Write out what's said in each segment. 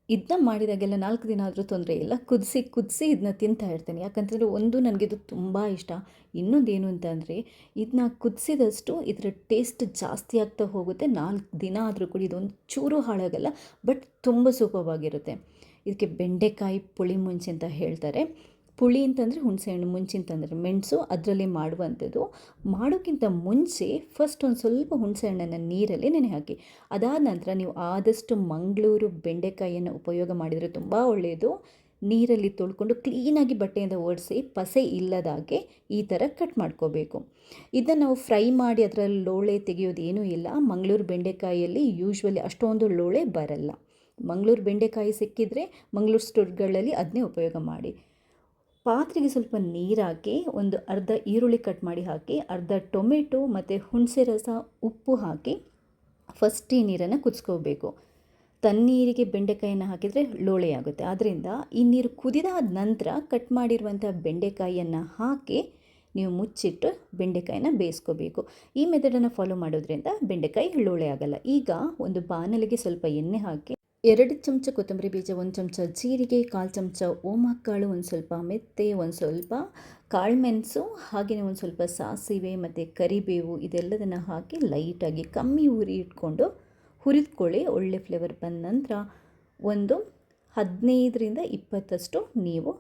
ಇದನ್ನ ಮಾಡಿದಾಗೆಲ್ಲ 4 ದಿನ ಆದರೂ ತೊಂದರೆ ಇಲ್ಲ. ಕುದಿಸಿ ಇದನ್ನ ತಿಂತಾ ಇರ್ತೀನಿ. ಯಾಕಂತಂದರೆ ಒಂದು ನನಗಿದು ತುಂಬ ಇಷ್ಟ. ಇನ್ನೊಂದೇನು ಅಂತ ಅಂದರೆ ಇದನ್ನ ಕುದಿಸಿದಷ್ಟು ಇದರ ಟೇಸ್ಟ್ ಜಾಸ್ತಿ ಆಗ್ತಾ ಹೋಗುತ್ತೆ. 4 ದಿನ ಆದರೂ ಕೂಡ ಇದೊಂದು ಚೂರು ಹಾಳಾಗಲ್ಲ. ಬಟ್ ತುಂಬ ಸೂಪರ್ವಾಗಿರುತ್ತೆ. ಇದಕ್ಕೆ ಬೆಂಡೆಕಾಯಿ ಪುಳಿ ಮುಂಚಿ ಅಂತ ಹೇಳ್ತಾರೆ. ಪುಳಿ ಅಂತಂದರೆ ಹುಣಸೆಹಣ್ಣು, ಮುಂಚಿ ಅಂತಂದರೆ ಮೆಣಸು, ಅದರಲ್ಲಿ ಮಾಡುವಂಥದ್ದು. ಮಾಡೋಕ್ಕಿಂತ ಮುಂಚೆ ಫಸ್ಟ್ ಒಂದು ಸ್ವಲ್ಪ ಹುಣಸೆಹಣ್ಣನ್ನು ನೀರಲ್ಲಿ ನೆನೆ ಹಾಕಿ. ಅದಾದ ನಂತರ ನೀವು ಆದಷ್ಟು ಮಂಗಳೂರು ಬೆಂಡೆಕಾಯಿಯನ್ನು ಉಪಯೋಗ ಮಾಡಿದರೆ ತುಂಬ ಒಳ್ಳೆಯದು. ನೀರಲ್ಲಿ ತೊಳ್ಕೊಂಡು ಕ್ಲೀನಾಗಿ ಬಟ್ಟೆಯಿಂದ ಒರೆಸಿ ಪಸೆ ಇಲ್ಲದಾಗೆ ಈ ಥರ ಕಟ್ ಮಾಡ್ಕೋಬೇಕು. ಇದನ್ನು ನಾವು ಫ್ರೈ ಮಾಡಿ ಅದರಲ್ಲಿ ಲೋಳೆ ತೆಗೆಯೋದೇನೂ ಇಲ್ಲ. ಮಂಗಳೂರು ಬೆಂಡೆಕಾಯಿಯಲ್ಲಿ ಯೂಶ್ವಲಿ ಅಷ್ಟೊಂದು ಲೋಳೆ ಬರಲ್ಲ. ಮಂಗಳೂರು ಬೆಂಡೆಕಾಯಿ ಸಿಕ್ಕಿದರೆ ಮಂಗಳೂರು ಸ್ಟೋರ್ಗಳಲ್ಲಿ ಅದನ್ನೇ ಉಪಯೋಗ ಮಾಡಿ. ಪಾತ್ರೆಗೆ ಸ್ವಲ್ಪ ನೀರು ಹಾಕಿ, ಒಂದು ಅರ್ಧ ಈರುಳ್ಳಿ ಕಟ್ ಮಾಡಿ ಹಾಕಿ, ಅರ್ಧ ಟೊಮೆಟೊ ಮತ್ತು ಹುಣಸೆ ರಸ, ಉಪ್ಪು ಹಾಕಿ ಫಸ್ಟ್ ಈ ನೀರನ್ನು ಕುದಿಸ್ಕೋಬೇಕು. ತಣ್ಣೀರಿಗೆ ಬೆಂಡೆಕಾಯಿಯನ್ನು ಹಾಕಿದರೆ ಲೋಳೆ ಆಗುತ್ತೆ. ಆದ್ದರಿಂದ ಈ ನೀರು ಕುದಿದಾದ ನಂತರ ಕಟ್ ಮಾಡಿರುವಂಥ ಬೆಂಡೆಕಾಯಿಯನ್ನು ಹಾಕಿ ನೀವು ಮುಚ್ಚಿಟ್ಟು ಬೆಂಡೆಕಾಯಿನ ಬೇಯಿಸ್ಕೋಬೇಕು. ಈ ಮೆಥಡನ್ನು ಫಾಲೋ ಮಾಡೋದ್ರಿಂದ ಬೆಂಡೆಕಾಯಿ ಲೋಳೆ ಆಗಲ್ಲ. ಈಗ ಒಂದು ಬಾಣಲೆಗೆ ಸ್ವಲ್ಪ ಎಣ್ಣೆ ಹಾಕಿ 2 ಚಮಚ ಕೊತ್ತಂಬರಿ ಬೀಜ, 1 ಚಮಚ ಜೀರಿಗೆ, 1/4 ಚಮಚ ಓಮಕಾಳು, ಒಂದು ಸ್ವಲ್ಪ ಮೆಂತೆ, ಒಂದು ಸ್ವಲ್ಪ ಕಾಳುಮೆಣಸು, ಹಾಗೆಯೇ ಒಂದು ಸ್ವಲ್ಪ ಸಾಸಿವೆ ಮತ್ತು ಕರಿಬೇವು ಇದೆಲ್ಲದನ್ನು ಹಾಕಿ ಲೈಟಾಗಿ ಕಮ್ಮಿ ಉರಿ ಇಟ್ಕೊಂಡು ಹುರಿದ್ಕೊಳ್ಳಿ. ಒಳ್ಳೆ ಫ್ಲೇವರ್ ಬಂದ ನಂತರ ಒಂದು 15ರಿಂದ 20 ನೀವು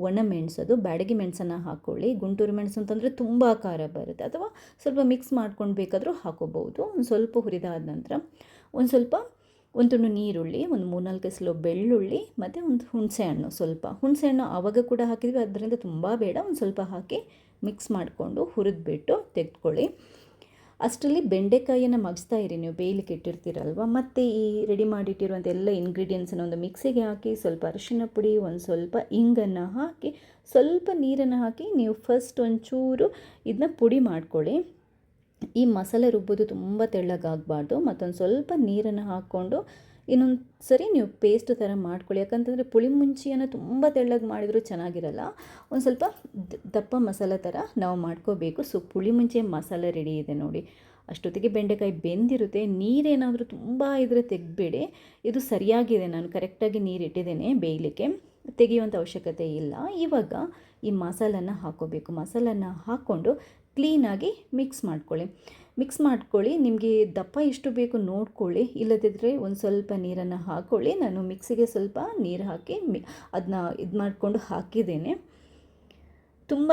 ಒಣಮೆಣಸು, ಬ್ಯಾಡಗಿ ಮೆಣಸನ್ನು ಹಾಕ್ಕೊಳ್ಳಿ. ಗುಂಟೂರು ಮೆಣಸು ಅಂತಂದರೆ ತುಂಬ ಖಾರ ಬರುತ್ತೆ, ಅಥವಾ ಸ್ವಲ್ಪ ಮಿಕ್ಸ್ ಮಾಡ್ಕೊಂಡು ಬೇಕಾದರೂ ಹಾಕೋಬಹುದು. ಒಂದು ಸ್ವಲ್ಪ ಹುರಿದಾದ ನಂತರ ಒಂದು ಸ್ವಲ್ಪ ಒಂದು ತುಂಡು ನೀರುಳ್ಳಿ, ಒಂದು 3-4 ಎಸಳು ಬೆಳ್ಳುಳ್ಳಿ ಮತ್ತು ಒಂದು ಹುಣಸೆಹಣ್ಣು, ಸ್ವಲ್ಪ ಹುಣಸೆಹಣ್ಣು ಆವಾಗ ಕೂಡ ಹಾಕಿದ್ವಿ, ಅದರಿಂದ ತುಂಬ ಬೇಡ, ಒಂದು ಸ್ವಲ್ಪ ಹಾಕಿ ಮಿಕ್ಸ್ ಮಾಡಿಕೊಂಡು ಹುರಿದ್ಬಿಟ್ಟು ತೆಗೆದುಕೊಳ್ಳಿ. ಅಷ್ಟರಲ್ಲಿ ಬೆಂಡೆಕಾಯಿಯನ್ನು ಮಗ್ಸ್ತಾ ಇರಿ. ನೀವು ಬೇಯಲಿಕ್ಕೆ ಇಟ್ಟಿರ್ತೀರಲ್ವ, ಮತ್ತು ಈ ರೆಡಿ ಮಾಡಿಟ್ಟಿರುವಂಥ ಎಲ್ಲ ಇಂಗ್ರೀಡಿಯೆಂಟ್ಸನ್ನು ಒಂದು ಮಿಕ್ಸಿಗೆ ಹಾಕಿ, ಸ್ವಲ್ಪ ಅರಿಶಿನ ಪುಡಿ, ಒಂದು ಸ್ವಲ್ಪ ಇಂಗನ್ನು ಹಾಕಿ, ಸ್ವಲ್ಪ ನೀರನ್ನು ಹಾಕಿ ನೀವು ಫಸ್ಟ್ ಒಂಚೂರು ಇದನ್ನ ಪುಡಿ ಮಾಡ್ಕೊಳ್ಳಿ. ಈ ಮಸಾಲೆ ರುಬ್ಬೋದು ತುಂಬ ತೆಳ್ಳಗಾಗಬಾರ್ದು. ಮತ್ತೊಂದು ಸ್ವಲ್ಪ ನೀರನ್ನು ಹಾಕ್ಕೊಂಡು ಇನ್ನೊಂದು ಸರಿ ನೀವು ಪೇಸ್ಟ್ ಥರ ಮಾಡ್ಕೊಳ್ಳಿ. ಯಾಕಂತಂದರೆ ಪುಳಿ ಮುಂಚಿಯನ್ನು ತುಂಬ ತೆಳ್ಳಗೆ ಮಾಡಿದರೂ ಚೆನ್ನಾಗಿರಲ್ಲ. ಒಂದು ಸ್ವಲ್ಪ ದಪ್ಪ ಮಸಾಲೆ ಥರ ನಾವು ಮಾಡ್ಕೋಬೇಕು. ಸೊ ಪುಳಿ ಮುಂಚೆ ಮಸಾಲೆ ರೆಡಿ ಇದೆ ನೋಡಿ. ಅಷ್ಟೊತ್ತಿಗೆ ಬೆಂಡೆಕಾಯಿ ಬೆಂದಿರುತ್ತೆ. ನೀರೇನಾದರೂ ತುಂಬ ಇದ್ದರೆ ತೆಗೆಬೇಡಿ. ಇದು ಸರಿಯಾಗಿದೆ, ನಾನು ಕರೆಕ್ಟಾಗಿ ನೀರು ಇಟ್ಟಿದ್ದೇನೆ, ಬೇಯಲಿಕ್ಕೆ ತೆಗೆಯುವಂಥ ಅವಶ್ಯಕತೆ ಇಲ್ಲ. ಇವಾಗ ಈ ಮಸಾಲನ್ನು ಹಾಕ್ಕೋಬೇಕು. ಮಸಾಲನ್ನು ಹಾಕ್ಕೊಂಡು ಕ್ಲೀನಾಗಿ ಮಿಕ್ಸ್ ಮಾಡ್ಕೊಳ್ಳಿ. ನಿಮಗೆ ದಪ್ಪ ಎಷ್ಟು ಬೇಕು ನೋಡ್ಕೊಳ್ಳಿ, ಇಲ್ಲದಿದ್ದರೆ ಒಂದು ಸ್ವಲ್ಪ ನೀರನ್ನು ಹಾಕ್ಕೊಳ್ಳಿ. ನಾನು ಮಿಕ್ಸಿಗೆ ಸ್ವಲ್ಪ ನೀರು ಹಾಕಿ ಅದನ್ನ ಇದು ಮಾಡಿಕೊಂಡು ಹಾಕಿದ್ದೇನೆ. ತುಂಬ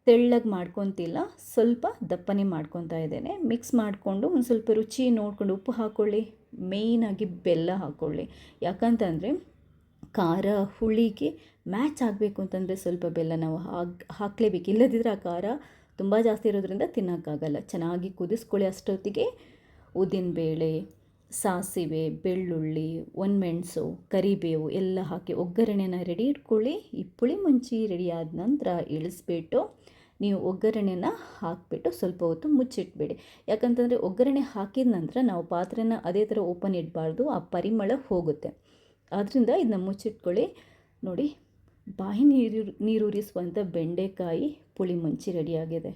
ತೆಳ್ಳಗೆ ಮಾಡ್ಕೊತಿಲ್ಲ, ಸ್ವಲ್ಪ ದಪ್ಪನೇ ಮಾಡ್ಕೊತಾ ಇದ್ದೇನೆ. ಮಿಕ್ಸ್ ಮಾಡಿಕೊಂಡು ಒಂದು ಸ್ವಲ್ಪ ರುಚಿ ನೋಡಿಕೊಂಡು ಉಪ್ಪು ಹಾಕ್ಕೊಳ್ಳಿ. ಮೇಯ್ನಾಗಿ ಬೆಲ್ಲ ಹಾಕ್ಕೊಳ್ಳಿ. ಯಾಕಂತಂದರೆ ಖಾರ ಹುಳಿಗೆ ಮ್ಯಾಚ್ ಆಗಬೇಕು ಅಂತಂದರೆ ಸ್ವಲ್ಪ ಬೆಲ್ಲ ನಾವು ಹಾಕಲೇಬೇಕು. ಇಲ್ಲದಿದ್ದರೆ ಆ ಖಾರ ತುಂಬ ಜಾಸ್ತಿ ಇರೋದ್ರಿಂದ ತಿನ್ನೋಕ್ಕಾಗಲ್ಲ. ಚೆನ್ನಾಗಿ ಕುದಿಸ್ಕೊಳ್ಳಿ. ಅಷ್ಟೊತ್ತಿಗೆ ಉದ್ದಿನಬೇಳೆ, ಸಾಸಿವೆ, ಬೆಳ್ಳುಳ್ಳಿ, ಒಣಮೆಣಸು, ಕರಿಬೇವು ಎಲ್ಲ ಹಾಕಿ ಒಗ್ಗರಣೆನ ರೆಡಿ ಇಟ್ಕೊಳ್ಳಿ. ಈ ಪುಳಿ ಮುಂಚಿ ರೆಡಿ ಆದ ನಂತರ ಇಳಿಸ್ಬಿಟ್ಟು ನೀವು ಒಗ್ಗರಣೆನ ಹಾಕಿಬಿಟ್ಟು ಸ್ವಲ್ಪ ಹೊತ್ತು ಮುಚ್ಚಿಟ್ಬೇಡಿ. ಯಾಕಂತಂದರೆ ಒಗ್ಗರಣೆ ಹಾಕಿದ ನಂತರ ನಾವು ಪಾತ್ರೆನ ಅದೇ ಥರ ಓಪನ್ ಇಡಬಾರ್ದು, ಆ ಪರಿಮಳ ಹೋಗುತ್ತೆ. ಆದ್ದರಿಂದ ಇದನ್ನ ಮುಚ್ಚಿಟ್ಕೊಳ್ಳಿ. ನೋಡಿ, ಬಾಯಿ ನೀರೂರಿಸುವಂಥ ಬೆಂಡೆಕಾಯಿ ಪುಳಿ ಮುಂಚಿ ರೆಡಿಯಾಗಿದೆ.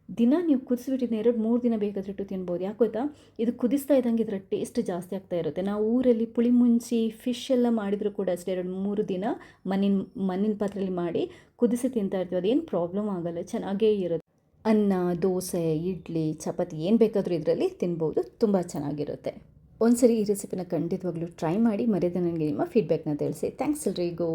ದಿನ ನೀವು ಕುದಿಸ್ಬಿಟ್ಟಿದ್ದು 2-3 ದಿನ ಬೇಕಾದ್ರಿಟ್ಟು ತಿನ್ಬೋದು. ಯಾಕೆ ಗೊತ್ತಾ, ಇದು ಕುದಿಸ್ತಾ ಇದ್ದಂಗೆ ಇದರ ಟೇಸ್ಟ್ ಜಾಸ್ತಿ ಆಗ್ತಾ ಇರುತ್ತೆ. ನಾವು ಊರಲ್ಲಿ ಪುಳಿ ಮುಂಚಿ ಫಿಶ್ ಎಲ್ಲ ಮಾಡಿದರೂ ಕೂಡ ಅಷ್ಟೇ 2-3 ದಿನ ಮಣ್ಣಿನ ಪಾತ್ರೆಯಲ್ಲಿ ಮಾಡಿ ಕುದಿಸಿ ತಿಂತಾ ಇರ್ತೀವಿ. ಅದೇನು ಪ್ರಾಬ್ಲಮ್ ಆಗಲ್ಲ, ಚೆನ್ನಾಗೇ ಇರುತ್ತೆ. ಅನ್ನ, ದೋಸೆ, ಇಡ್ಲಿ, ಚಪಾತಿ ಏನು ಬೇಕಾದರೂ ಇದರಲ್ಲಿ ತಿನ್ಬೋದು. ತುಂಬ ಚೆನ್ನಾಗಿರುತ್ತೆ. ಒಂದ್ಸರಿ ಈ ರೆಸಿಪಿನ ಖಂಡಿತವಾಗ್ಲೂ ಟ್ರೈ ಮಾಡಿ. ಮರೆಯದೆ ನನಗೆ ನಿಮ್ಮ ಫೀಡ್ಬ್ಯಾಕ್ನ ತಿಳಿಸಿ. ಥ್ಯಾಂಕ್ಸ್ ಎಲ್ರಿಗೂ.